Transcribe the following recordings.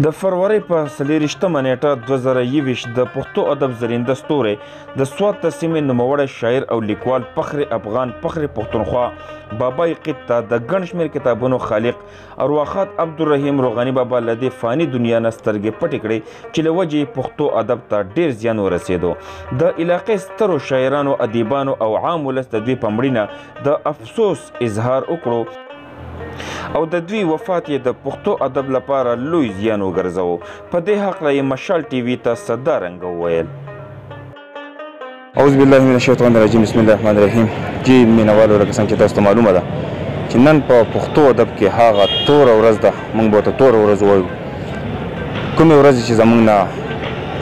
د فروری په 24مه نیټه 2021 د پښتو ادب زرینده ستوری د سوات د سیمې نوموړی شاعر او لیکوال فخر افغان فخر پښتونخوا بابا قطه د ګڼ شمېر کتابونو خالق ارواښاد عبدالرحیم روغاني بابا له دې فاني دنیا نه سترګې پټې کړې چې له وجې پښتو ادب ته ډېر زیان ورسېدو. د علاقې سترو شاعرانو ادیبانو او عام ولس د دوی په مړینه د افسوس اظهار وکړو او د دوی وفات یې د پښتو ادب لپاره لوی زیان وګرځاوه. په دې هکله یې مشال ټي وي ته صدارنګه وویل: اعوذ بالله من الشیطان الرجیم، بسم الله الرحمن الرحیم. جی مینوالو، لکه څنګه چې تاسو ته معلومه ده چې نن په پښتو ادب کې هغه توره ورځ ده، موږ به ورته توره ورځ ووایو. کومې ورځې چې زموږ نه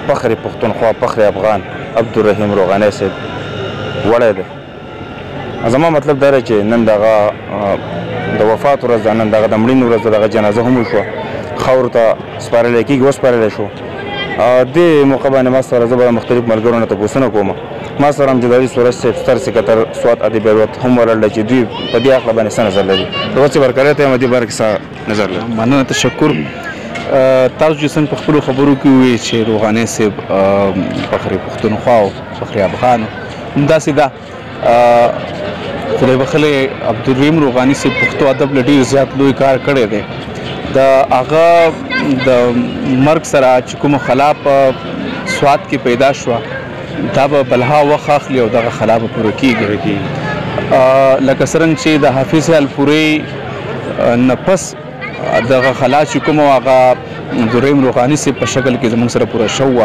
فخر پښتونخوا فخر افغان عبدالرحیم روغاني صاحب وړی دی. زما مطلب دا دی چې نن دغه د وفات ورځ ده، نن دغه د مړینې ورځ ده، دغه جنازه هم وشوه، خاورو ته سپارلی کېږي، وسپارلی شو. دې موقع باندې ما سره زه به مختلف ملګرو نه تپوسونه کوم. ما سره امجدعلي سورج صاحب ستر سکرټر سوات ادبي هیواد هم ولاړ دی چې دوی په دې هکله باندې څه نظر لري. اوس چې برقرار ته یم دې باره کې څه نظر لري؟ مننه، تشکر. تاسو چې څنګه په خپلو خبرو کې وویل چې روغاني صاحب فخر پښتونخوا او فخر افغان همداسې ده. خدای بخښلی عبدالرحیم روغاني صاحب پښتو ادب له ډېر زیات لوی کار کړی دی. د هغه د مرګ سره چې کومه خلا په سوات کې پیدا شوه، دا به بلها وخت اخلي او دغه خلا به پوره کېږي. لکه څرنګه چې د حافظ الپورۍ نه پس دغه خلا چې کومه هغه عبدالرحیم روغاني صاحب په شکل کې زموږ سره پوره شوه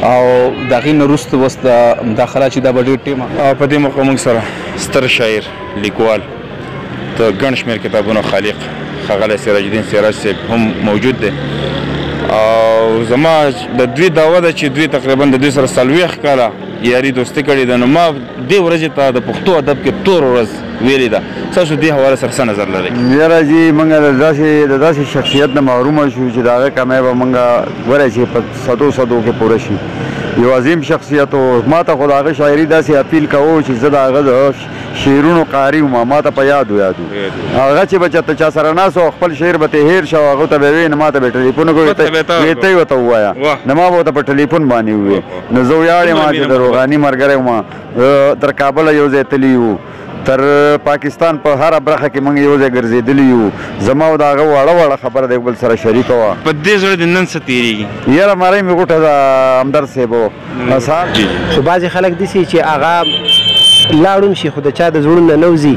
او د هغې نه وروسته اوس دا خلا چې دا به ډېر ټیمه. په دې موقع موږ سره ستر شاعر لیکوال د ګڼ شمېر کتابونو خالق ښاغلی سراج الدین سراج صاحب هم موجود دی. او زما د دوی دعوه ده چې دوی تقریبا د دوی سره 40 کاله یاري دوستي کړې ده. نو ما دې ورځې ته د پښتو ادب کې تور ورځ ویلې ده. تاسو دې حواله سره څه نظر لرئ؟ یاره جي موږ د داسې شخصیت نه محرومه شو چې د هغه کمی به موږ ګوری چې په صدو کې پوره شي. یو عظیم شخصیت و. ما ته خو د هغه شاعري داسې اپیل کوو چې زه د هغه د شعرونو قاري وم، ما ته په یاد و هغه چې به چېرته چا سره ناست و خپل شعر به ترې هېر شه، هغو ته به یې ویې نه ما ته به یې ټلیفون وکړو، ته یې ورته ووایه، نه ما به ورته په ټلیفون باندې ووایې. نو زه ویاړ یم چې د روغاني ملګری وم. تر کابله یو ځای تللي یو، تر پاکستان په هره برخه کې موږ یو ځای ګرځېدلي یو. زما او د هغه واړه خبره د یو بل سره شریکه وه. په دې زړه د نن څه تېرېږي؟ یاره مری مې غوټه د همدرد صاحب و. خو بعضې خلک داسې چې هغه لاړون شي خو د چا د زړونو نه نوځي.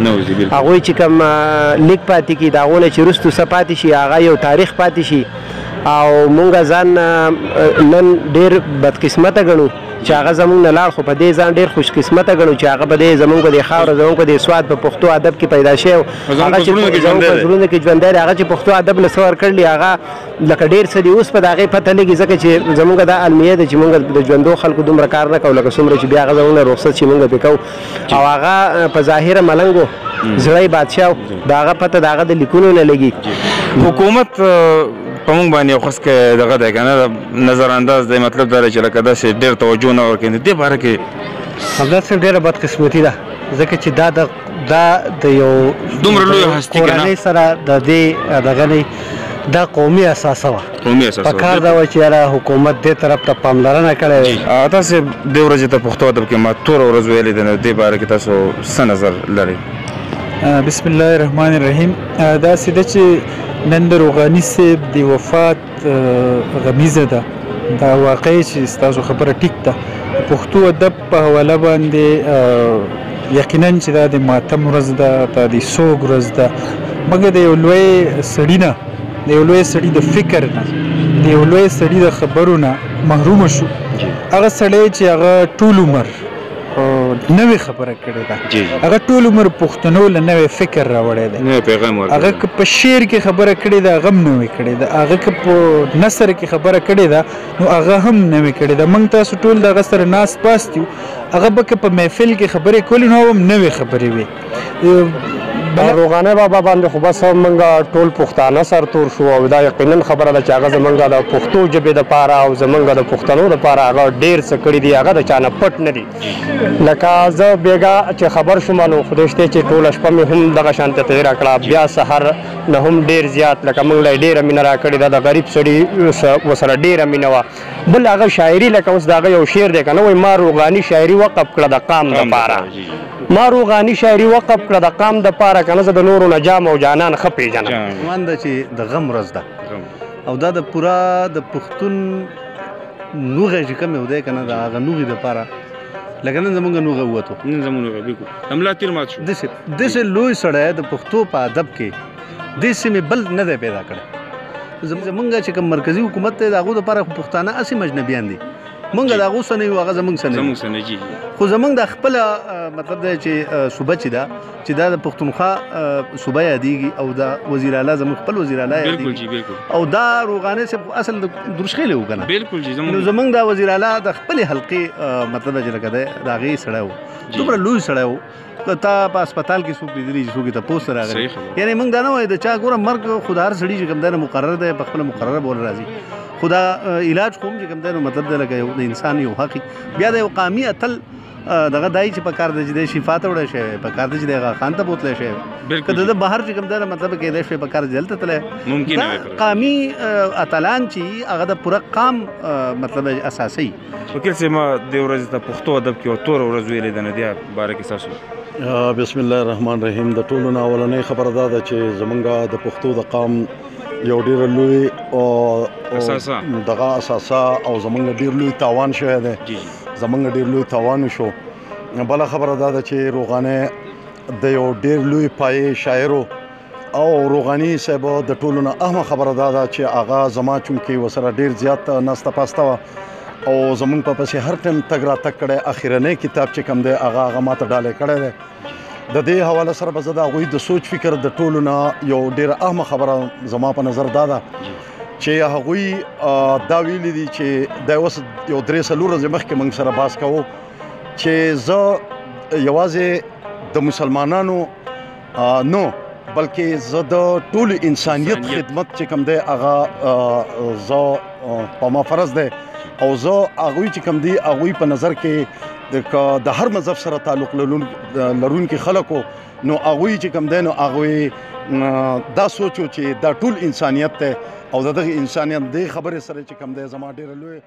هغوی چې کوم لیک پاتې کړي د هغو نه چې وروستو څه پاتې شي هغه یو تاریخ پاتې شي. او مونږ ځان نن ډېر بدقسمته ګڼو چې هغه زموږ نه لاړ، خو په دې ځان ډېر خوش قسمته ګڼو چې هغه په دې زموږ په دې خاوره زموږ په دې سوات په پښتو ادب کې پیدا شوی او هغه چې زموږ په زړونو کې ژوندی دی. هغه چې پښتو ادب له څه ورکړلي هغه لکه ډېر څه دي اوس په د هغې پته لګي، ځکه چې زموږ دا المیه ده چې مونږ د ژوندو خلکو دومره کار نه کوو لکه څومره چې بیا هغه زموږ نه رخصت چې مونږ پرې کوو. او هغه په ظاهره ملنګ و، زړی بادشاه و، د هغه پته د هغه د لیکونو نه لګي. حکومت په موږ باندې یو خاص دغه دی که نه نظر انداز دی، مطلب دا دی چې لکه داسې ډېر توجه نه ورکوي. دې باره کې همداسې ډېره بدقسمتي ده، ځکه چې دا د یو دومره لویه هستي کورنۍ سره د دې دغه نه دا قومي اساسه وه. په کار دا وه چې یاره حکومت دې طرف ته پاملرنه کړې وي. تاسې دې ورځې ته پښتو ادب کې ما توره ورځ ویلې ده، نو دې باره کې تاسو څه نظر لرئ؟ بسم الله الرحمن الرحیم. داسې ده چې نن د روغاني صاحب د وفات غمیزه ده. دا واقعي چې ستاسو خبره ټیک ده. پښتو ادب په حواله باندې یقینا چې دا د ماتم ورځ ده، دا د سوګ ورځ ده، مګر د یو لوی سړي نه، د یو لوی سړي د فکر نه، د یو لوی سړي د خبرو نه محرومه شو. هغه سړی چې هغه ټول عمر نوې خبره کړې ده، هغه ټول عمر پښتنو له نوې فکر راوړی دی، نوې پیغام ورکړی. هغه که په شعر کې خبره کړې ده هغه هم نوې کړې ده، هغه که په نثر کې خبره کړې ده نو هغه هم نوې کړې ده. موږ تاسو ټول د هغه سره ناست پاست یو، هغه به که په محفل کې خبرې کولې نو هم نوې خبرې وي. روغانه بابا باندې خو بس موږ ټول پښتانه سرتور شو او دا یقینا خبره ده چې هغه زمونږ د پښتو ژبې دپاره او زمونږ د پښتنو دپاره هغه ډېر څه کړي دي هغه د چا نه پټ نه دي لکه زه بېګا چې خبر شوم نو خدای شته چې ټوله شپه مې هم دغه شانته تېره کړه بیا سحر نه هم ډېر زیات لکه موږ له ډېره مینه راکړې ده د غریب سړي ورسره ډېره مینه وه بل هغه شاعري لکه اوس د هغه یو شعر دی که نه وایي ما روغاني شاعري وقف کړه د قام دپاره ما روغاني شاعري وقف کړه د قام دپاره که نه زه د نورو نه جام او جانان ښه پېژنم مان ده چې د غم ورځ ده او دا د پوره د پښتون نوغه چې کوم یو دی که نه د هغه نوغې دپاره لکه نن زمونږ نوغه ووتو نن زمونږ نوغه بالکل حمله تیر مات شو داسې لوی سړی د پښتو په ادب کې دې سیمې بل نه دی پیدا کړی زمونږ چې کوم مرکزي حکومت دی د هغو دپاره خو پښتانه هسې مجنبیان دي مونږ د هغو څه نه یو هغه زمونږ څه نه یو خو زمونږ د خپله مطلب دی چې صوبه چې ده چې دا د پښتونخوا صوبه یادېږي او د وزیر اعلی زموږ خپل وزیر اعلی یادېږي او دا روغانې صاحب اصل د درشخېلې وو که نه نو زمونږ د وزیر اعلی د خپلې حلقې مطلب دی چې لکه دی د هغې سړی و دومره لوی سړی و که تا په هسپتال کې څوک لیدلي چې څوک یې تپوس ته راغلی یعنې موږ دا نه وایو د چا ګوره مرګ خو د هر سړي چې کوم دی نه مقرر دی په خپله مقرره به ور راځي خو دا علاج خو هم چې کوم دی نو مطلب دی لکه د انسان یو حق بیا د یو قامي اتل دغه دای چې په کار دی چې دی شفا ته وړی شوی په کار دی چې دی هغه خان ته بوتلی شوی که د ده بهر چې کوم دی مطلب کیدی شوی په کار دی دلته تللی دا قامي اتلان چې هغه د پوره قام مطلب اساسي وکیل صاحب ما دې ورځې ته پښتو ادب کې یو توره ورځ ویلې ده نو دې باره کې ستاسو بسم الله الرحمن الرحیم د ټولو نه اولنۍ خبره دا ده چې زمونږ د پښتو د قام یو ډېر لوی او دغه اساسه او زمونږ ډېر لوی تاوان شوی دی زمونږ ډېر لوی تاوان شو بله خبره دا ده چې روغانۍ د یو ډېر لوی پایې شاعر او روغاني صاحب د ټولو نه اهمه خبره دا ده چې هغه زما چونکې ورسره ډېر زیات ناسته پاسته وه او زمونږ په پسې هر ټایم تګ راتګ کړی اخرنی کتاب چې کوم دی هغه ماته ډالۍ کړی دی د دې حواله سره به زه د هغوی د سوچ فکر د ټولو نه یو ډېره اهمه خبره زما په نظر دا ده چې هغوی دا ویلي دي چې دا اوس یو 3-4 ورځې مخکې موږ سره بحث کوو چې زه یوازې د مسلمانانو نو بلکې زه د ټولو انسانیت خدمت چې کوم دی هغه زه په ما فرض دی او زه هغوی چې کوم دي هغوی په نظر کې د هر مذهب سره تعلق لرونکي خلکو نو هغوی چې کوم دی نو هغوی دا سوچو چې دا ټول انسانیت دی او د دغه انسانیت دې خبرې سره چې کوم دی زما ډېره لوی